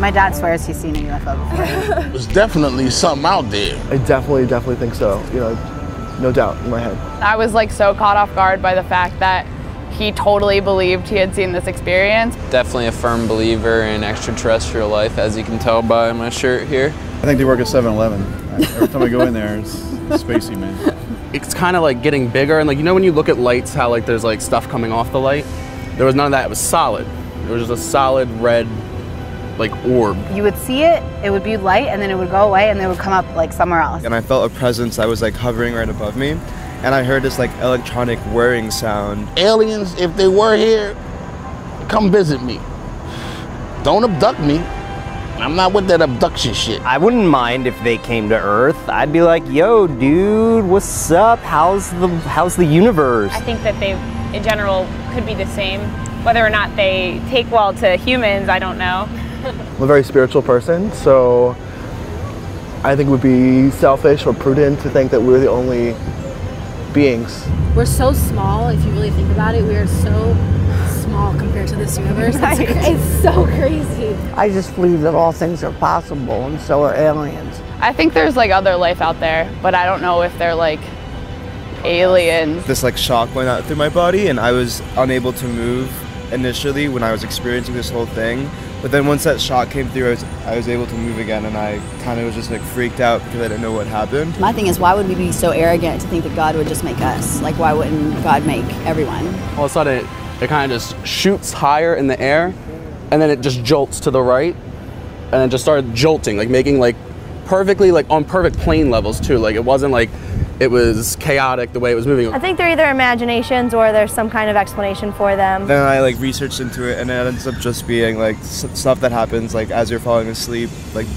My dad swears he's seen a UFO before. There's definitely something out there. I definitely think so. You know, no doubt in my head. I was like so caught off guard by the fact that he totally believed he had seen this experience. Definitely a firm believer in extraterrestrial life, as you can tell by my shirt here. I think they work at 7-Eleven. Every time I go in there, it's spacey, man. It's kind of like getting bigger, and like, you know when you look at lights, how like there's like stuff coming off the light? There was none of that, it was solid. It was just a solid red, like, orb. You would see it, it would be light, and then it would go away, and then it would come up like somewhere else. And I felt a presence that was like hovering right above me, and I heard this like electronic whirring sound. Aliens, if they were here, come visit me. Don't abduct me. I'm not with that abduction shit. I wouldn't mind if they came to Earth. I'd be like, yo, dude, what's up? How's the universe? I think that they, in general, could be the same. Whether or not they take well to humans, I don't know. I'm a very spiritual person, so I think it would be selfish or prudent to think that we're the only beings. We're so small, if you really think about it. We are so small compared to this universe. It's so crazy. I just believe that all things are possible, and so are aliens. I think there's like other life out there, but I don't know if they're like aliens. This like shock went out through my body, and I was unable to move initially when I was experiencing this whole thing. But then once that shock came through, I was able to move again, and I kind of was just like freaked out because I didn't know what happened. My thing is, why would we be so arrogant to think that God would just make us? Like, why wouldn't God make everyone? All of a sudden, it kind of just shoots higher in the air, and then it just jolts to the right, and then just started jolting, like making like perfectly, like on perfect plane levels too. Like it wasn't like it was chaotic the way it was moving. I think they're either imaginations or there's some kind of explanation for them. Then I like researched into it, and it ends up just being like stuff that happens like as you're falling asleep, like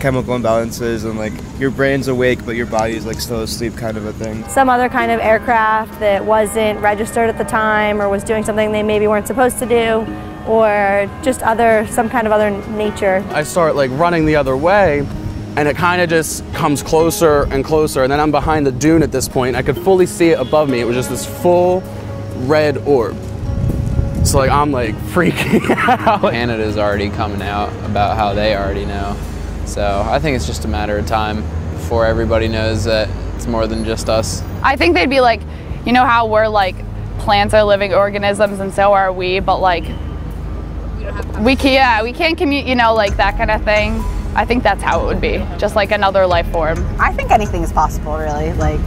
chemical imbalances, and like your brain's awake but your body is like still asleep, kind of a thing. Some other kind of aircraft that wasn't registered at the time or was doing something they maybe weren't supposed to do, or just some kind of other nature. I start like running the other way, and it kind of just comes closer and closer, and then I'm behind the dune at this point. I could fully see it above me. It was just this full red orb. So like I'm like freaking out. Canada's already coming out about how they already know. So I think it's just a matter of time before everybody knows that it's more than just us. I think they'd be like, you know how we're like plants are living organisms and so are we, but like we can't commute, you know, like that kind of thing. I think that's how it would be, just like another life form. I think anything is possible, really. Like,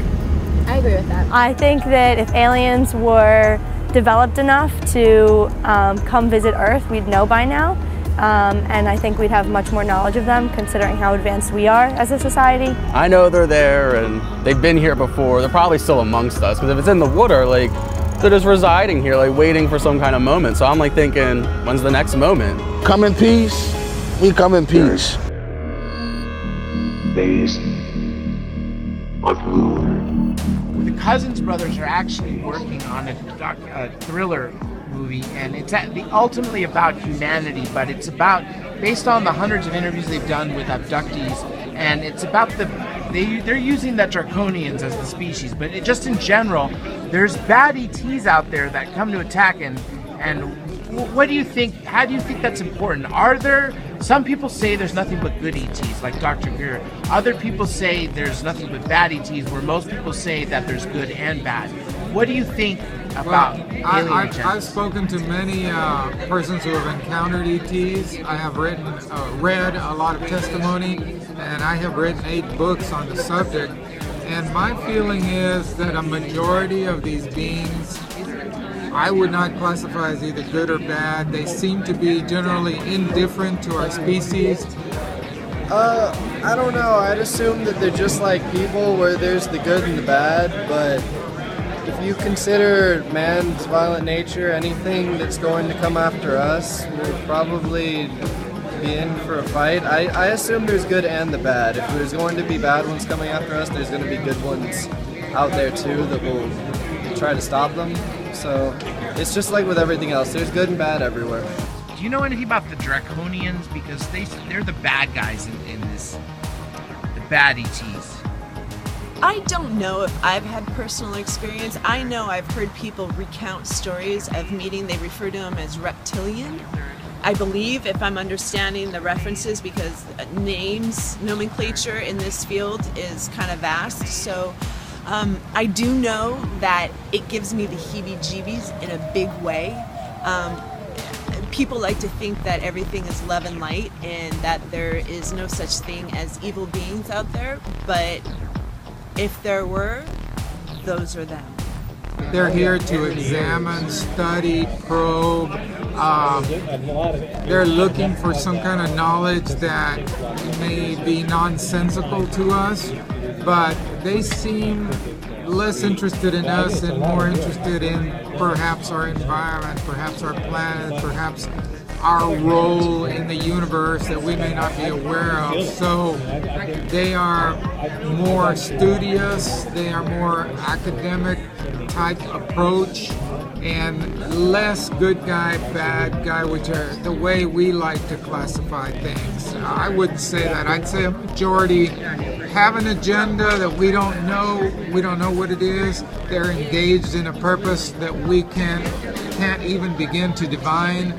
I agree with that. I think that if aliens were developed enough to come visit Earth, we'd know by now. And I think we'd have much more knowledge of them, considering how advanced we are as a society. I know they're there, and they've been here before. They're probably still amongst us, because if it's in the water, like, they're just residing here, like waiting for some kind of moment. So I'm like thinking, when's the next moment? Come in peace, we come in peace. Days of moon. The Cousins brothers are actually working on a thriller movie, and it's ultimately about humanity, but it's based on the hundreds of interviews they've done with abductees, and it's about they're using the Draconians as the species, but just in general, there's bad ETs out there that come to attack, and what do you think? How do you think that's important? Are there? Some people say there's nothing but good ETs, like Dr. Greer. Other people say there's nothing but bad ETs, where most people say that there's good and bad. What do you think about alien agents? I've spoken to many persons who have encountered ETs. I have read a lot of testimony, and I have written 8 books on the subject. And my feeling is that a majority of these beings, I would not classify as either good or bad. They seem to be generally indifferent to our species. I don't know. I'd assume that they're just like people, where there's the good and the bad, but if you consider man's violent nature, anything that's going to come after us will probably be in for a fight. I assume there's good and the bad. If there's going to be bad ones coming after us, there's going to be good ones out there too that will try to stop them. So it's just like with everything else. There's good and bad everywhere. Do you know anything about the Draconians? Because they're the bad guys in this, the bad ETs. I don't know if I've had personal experience. I know I've heard people recount stories of meeting, they refer to them as reptilian. I believe, if I'm understanding the references, because names, nomenclature in this field is kind of vast. So I do know that it gives me the heebie-jeebies in a big way. People like to think that everything is love and light and that there is no such thing as evil beings out there, but if there were, those are them. They're here to examine, study, probe. They're looking for some kind of knowledge that may be nonsensical to us, but they seem less interested in us and more interested in perhaps our environment, perhaps our planet, perhaps our role in the universe that we may not be aware of. So they are more studious, they are more academic type approach, and less good guy, bad guy, which are the way we like to classify things. I wouldn't say that. I'd say a majority have an agenda that we don't know what it is. They're engaged in a purpose that we can't even begin to divine.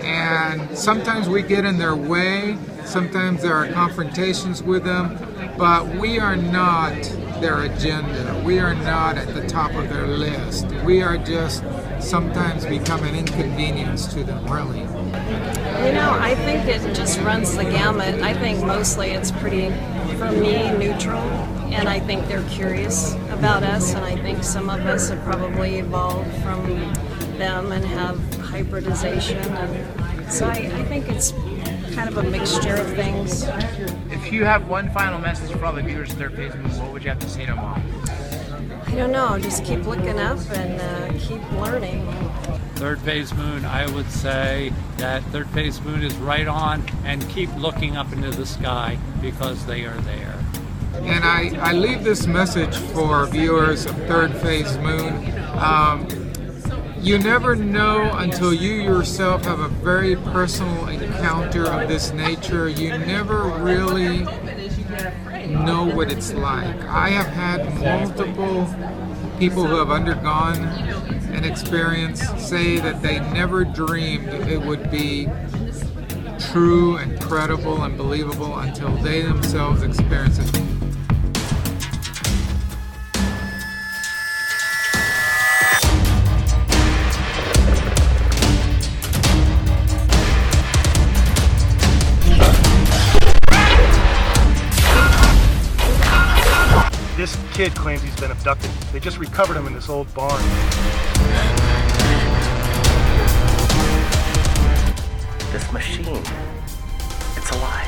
And sometimes we get in their way, sometimes there are confrontations with them, but we are not their agenda. We are not at the top of their list. We are just sometimes become an inconvenience to them, really. You know, I think it just runs the gamut. I think mostly it's pretty, for me, neutral. And I think they're curious about us, and I think some of us have probably evolved from them and have hybridization. And so I think it's kind of a mixture of things. If you have one final message for all the viewers of Third Phase Moon, what would you have to say to them all? I don't know, just keep looking up and keep learning. Third Phase Moon, I would say that Third Phase Moon is right on, and keep looking up into the sky because they are there. And I leave this message for viewers of Third Phase Moon. You never know until you yourself have a very personal encounter of this nature. You never really know what it's like. I have had multiple people who have undergone an experience say that they never dreamed it would be true and credible and believable until they themselves experience it. This kid claims he's been abducted. They just recovered him in this old barn. This machine, it's alive.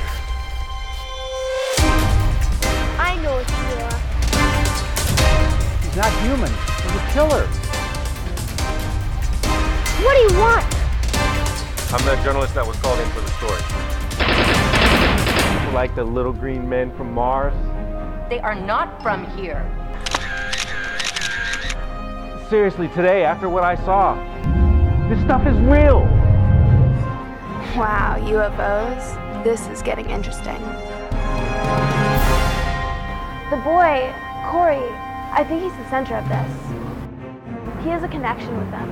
I know what you are. He's not human. He's a killer. What do you want? I'm the journalist that was called in for the story. Like the little green men from Mars. They are not from here. Seriously, today, after what I saw, this stuff is real. Wow, UFOs. This is getting interesting. The boy, Corey, I think he's the center of this. He has a connection with them.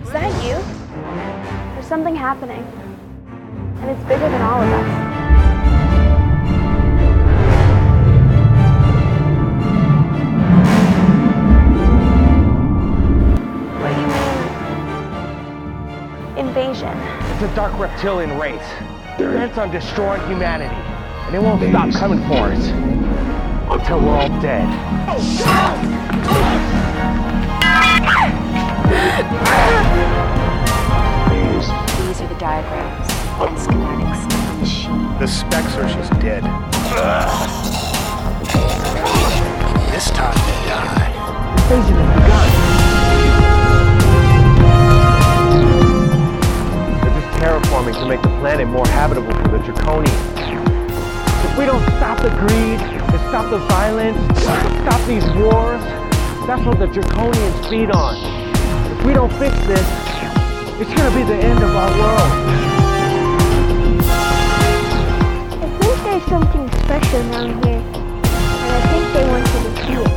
Is that you? There's something happening. And it's bigger than all of us. What do you mean? Invasion. It's a dark reptilian race. They're bent on destroying humanity. And they won't stop coming for us until we're all dead. These are the diagrams and schematics of the machine. The specs are she's dead. This time to die. Invasion has begun. They're just terraforming to make the planet more habitable for the Draconians. If we don't stop the greed, and stop the violence, stop these wars, that's what the Draconians feed on. If we don't fix this, it's gonna be the end of our world. I think there's something special around here, and I think they want you to see it.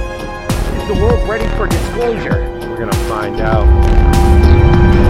Is the world ready for disclosure? We're gonna find out.